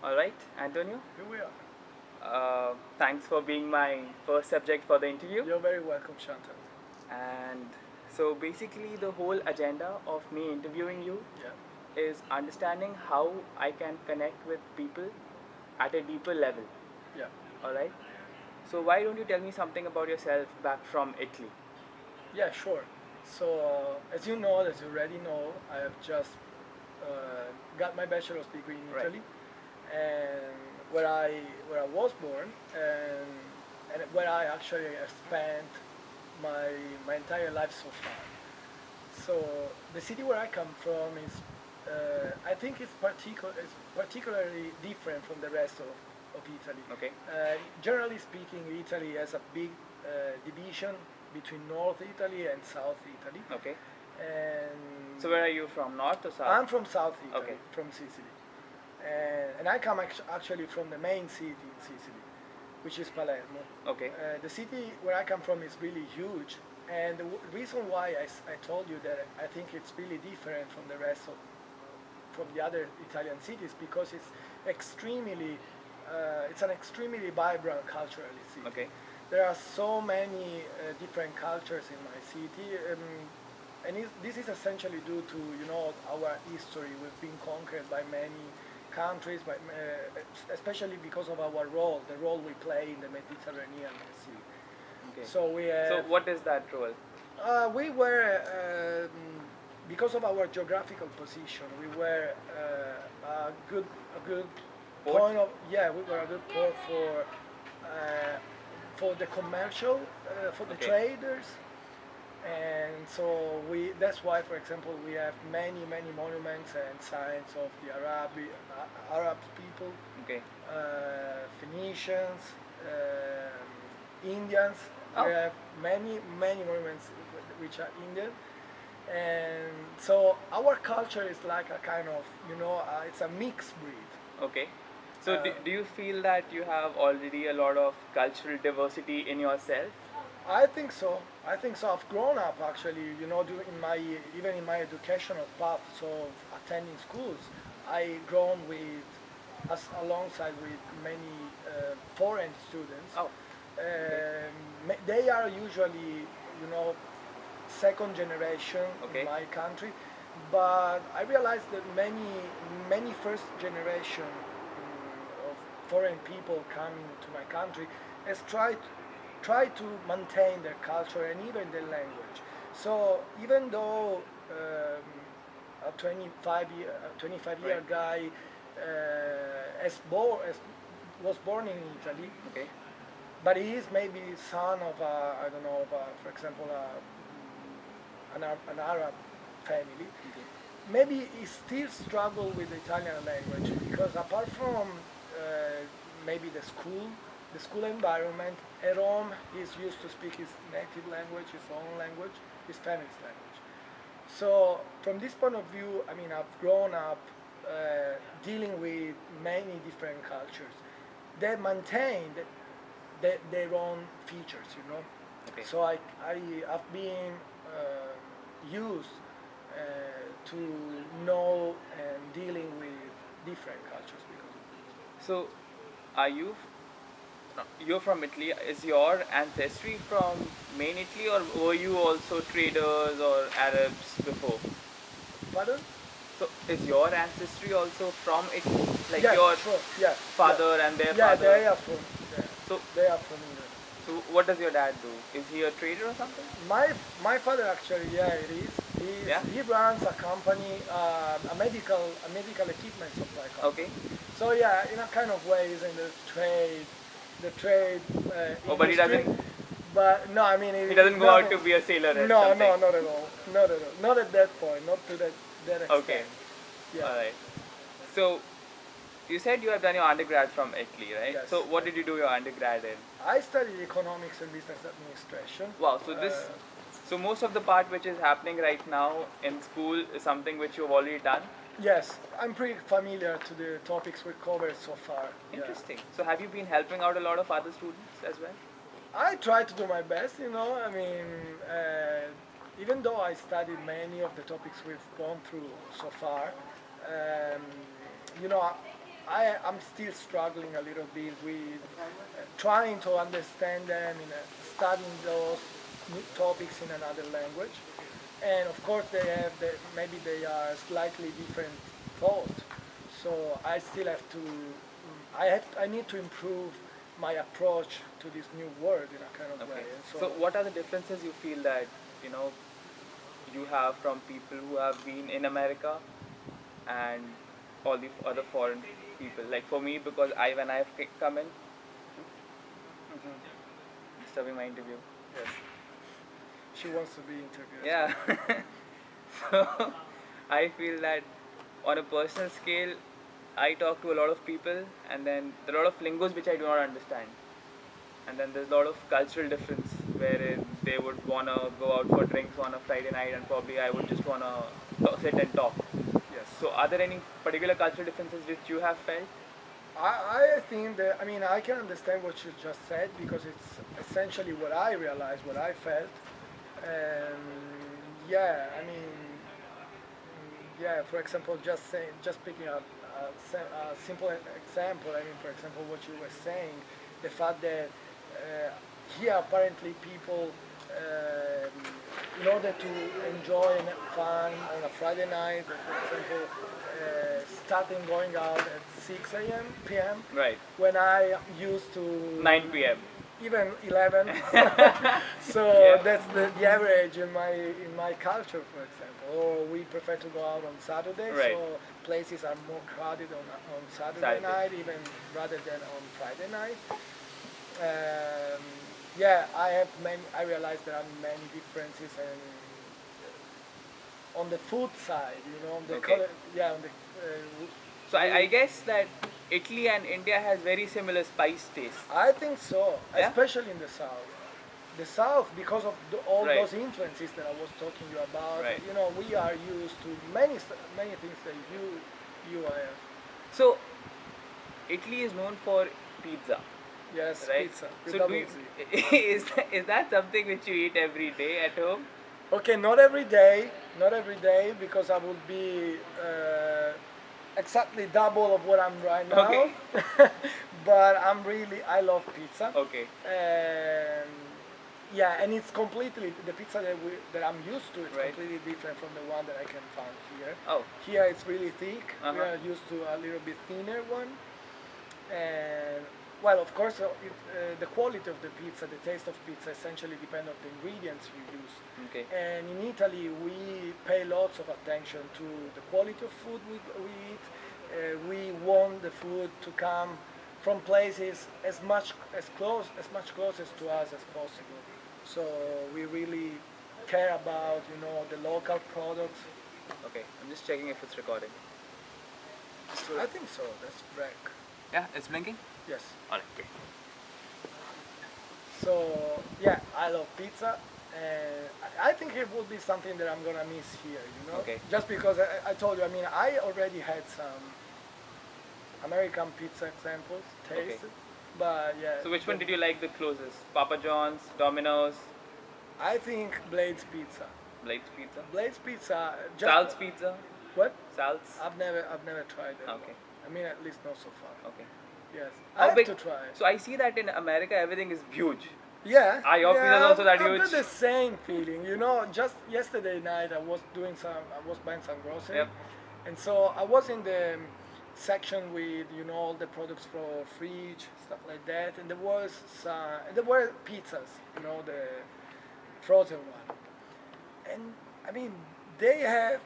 All right, Antonio. Here we are. Thanks for being my first subject for the interview. You're very welcome, Chantal. And so basically, the whole agenda of me interviewing you Yeah. is understanding how I can connect with people at a deeper level. Yeah. All right. So why don't you tell me something about yourself back from Italy? Yeah, sure. So, as as you already know, I have just got my bachelor's degree in Right. Italy, and where I was born, and where I actually have spent my entire life so far. So, the city where I come from is, I think it's particularly different from the rest of Italy. Okay. Generally speaking, Italy has a big division between North Italy and South Italy. Okay. And So where are you from? North or south? I'm from South Italy, Okay. from Sicily. And I come actually from the main city in Sicily, which is Palermo. Okay. The city where I come from is really huge, and the reason why I told you that I think it's really different from the rest of from the other Italian cities because it's an extremely vibrant culturally city. Okay. There are so many different cultures in my city, and this is essentially due to our history. We've been conquered by many countries, especially because of our role, the role we play in the Mediterranean Sea. Okay. So we have. So what is that role? We were, because of our geographical position, we were a good Port? point of, yeah, we were a good port for the commercial, for the Okay. traders, and so that's why, for example, we have many monuments and signs of the Arab people, Okay. Phoenicians, Indians. Oh. We have many monuments which are Indian, and so our culture is like a kind of it's a mixed breed. Okay. So do you feel that you have already a lot of cultural diversity in yourself? I think so. I've grown up actually, even in my educational path, so attending schools, I grown alongside with many foreign students. Oh. They are usually, second generation Okay. in my country, but I realized that many first generation of foreign people coming to my country has tried to maintain their culture and even their language. So even though a 25-year Right. guy was born in Italy, Okay. but he is maybe son of for example, an Arab family. Okay. Maybe he still struggle with the Italian language because apart from maybe the school environment, at home he's used to speak his native language, his own language, his family's language. So from this point of view, I mean, I've grown up dealing with many different cultures. They maintain their own features, Okay. So I've been used to know and dealing with different cultures because of this. So, are you? No, you're from Italy. Is your ancestry from main Italy, or were you also traders or Arabs before? Pardon? So, is your ancestry also from Italy, like Yes, your sure. Yeah. father and their Yeah, father? they are from. Yeah, So, they are from England. so what does your dad do? Is he a trader or something? My father actually, yeah, it is. Yeah? He runs a company, a medical equipment supply company. Okay. So yeah, in a kind of way, he's in the trade Oh, but he industry. doesn't. But no, I mean He doesn't go out to be a sailor or No, something. not at all. Not at that point. Not to that extent. Okay. Yeah. All right. So, you said you have done your undergrad from Italy, right? Yes. So, what did you do your undergrad in? I studied economics and business administration. Wow. So so most of the part which is happening right now in school is something which you've already done. Yes, I'm pretty familiar to the topics we covered so far. Yeah. Interesting. So, have you been helping out a lot of other students as well? I try to do my best, I mean, even though I studied many of the topics we've gone through so far, you know, I'm still struggling a little bit with trying to understand them, studying those new topics in another language. And of course, maybe they are slightly different thoughts. So I still have to, I need to improve my approach to this new word in a kind of way. Okay. And So what are the differences you feel that you know you have from people who have been in America and all the other foreign people? Like for me, because when I've come in, disturbing my interview. yes, she wants to be interviewed. Yeah. So I feel that on a personal scale, I talk to a lot of people, and then there are a lot of lingos which I do not understand. And then there's a lot of cultural difference wherein they would wanna go out for drinks on a Friday night, and probably I would just wanna sit and talk. Yes. So are there any particular cultural differences which you have felt? I think that, I can understand what you just said because it's essentially what I realized, what I felt. And yeah, yeah, for example, just picking up a simple example, for example, what you were saying, the fact that here apparently people, in order to enjoy and have fun on a Friday night, for example, starting going out at 6 a.m. p.m. Right. when I used to 9 p.m. even 11. So Yeah. that's the average in my culture, for example. Or we prefer to go out on Saturday, Right. so places are more crowded on Saturday Saturday. night, even rather than on Friday night. Yeah, I realize there are many differences, and on the food side, on the Okay. on the So I guess that Italy and India has very similar spice taste. I think so, Yeah? especially in the south. The south, because of all Right. those influences that I was talking to you about, Right. we are used to many things that you have. So Italy is known for pizza, Yes, right? pizza. With So double do you, Z. is that something which you eat every day at home? Okay, not every day, because I would be exactly double of what I'm right now. Okay. But I love pizza. Okay. And yeah, and it's completely the pizza that I'm used to. It's Right. completely different from the one that I can find here. Oh. Here it's really thick. We Uh-huh. are used to a little bit thinner one. And well, of course, the quality of the pizza, the taste of pizza, essentially depend on the ingredients you use. Okay. And in Italy, we pay lots of attention to the quality of food we eat. We want the food to come from places as much closest to us as possible. So we really care about the local products. Okay. I'm just checking if it's recording. I think so. That's break. Yeah, it's blinking. Yes. Alright. Okay. So yeah, I love pizza, and I think it would be something that I'm gonna miss here. Okay. Just because I told you, I already had some American pizza examples tasted, but yeah. So which one did you like the closest? Papa John's, Domino's, I think Blade's Pizza. Blade's Pizza, Blade's Pizza. Sal's Pizza, What? Sal's. I've never tried that. Okay. At least not so far. Okay. Yes. How I have big- to try it. So I see that in America everything is huge. Yeah. Are your pizzas also that I've huge? got the same feeling. Just yesterday night I was buying some groceries. Yep. And so I was in the section with all the products for fridge, stuff like that, and there were pizzas, the frozen one. And they have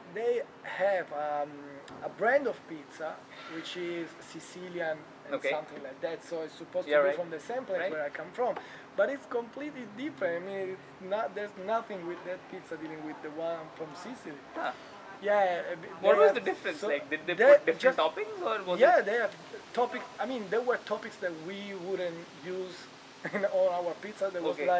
a brand of pizza which is Sicilian and Okay. something like that. So it's supposed Yeah, to be right. from the same place Right. where I come from, but it's completely different. There's nothing with that pizza dealing with the one from Sicily. Huh. Yeah. What they was have the difference? so- Like, did they they put different just- toppings or was Yeah, it? they have topics. There were topics that we wouldn't use on our pizza. There was Okay. like